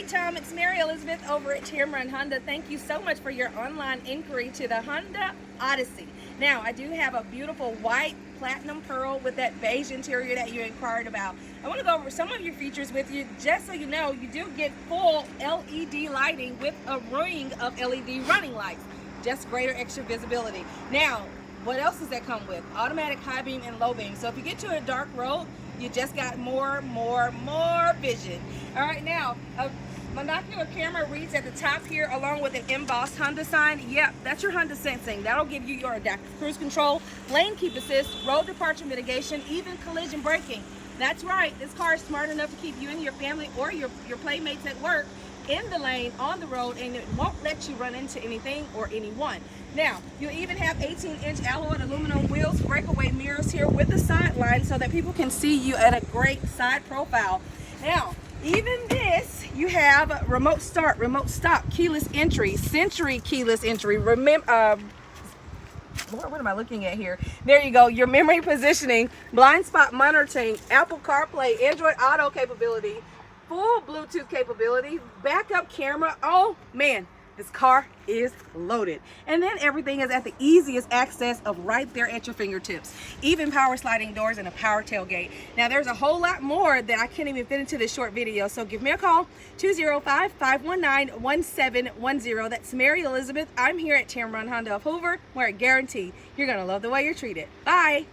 Tom, it's Mary Elizabeth over at Tameron Honda. Thank you so much for your online inquiry to the Honda Odyssey. Now, I do have a beautiful white platinum pearl with that beige interior that you inquired about. I want to go over some of your features with you, just so you know, you do get full LED lighting with a ring of LED running lights. Just greater extra visibility. Now, what else does that come with? Automatic high beam and low beam. So if you get to a dark road, you just got more vision. All right, now, a monocular camera reads at the top here along with an embossed Honda sign. Yep, that's your Honda sensing. That'll give you your adaptive cruise control, lane keep assist, road departure mitigation, even collision braking. That's right, this car is smart enough to keep you and your family or your playmates at work in the lane, on the road, and it won't let you run into anything or anyone. Now, you even have 18-inch alloy aluminum wheels, breakaway mirrors here with the side line so that people can see you at a great side profile. Now, even this, you have remote start, remote stop, keyless entry, Century keyless entry. Remember, what am I looking at here? There you go, your memory positioning, blind spot monitoring, Apple CarPlay, Android Auto capability, full Bluetooth capability, backup camera. Oh man, this car is loaded. And then everything is at the easiest access of right there at your fingertips. Even power sliding doors and a power tailgate. Now there's a whole lot more that I can't even fit into this short video, so give me a call, 205-519-1710. That's Mary Elizabeth. I'm here at Tameron Honda of Hoover, where I guarantee you're gonna love the way you're treated. Bye.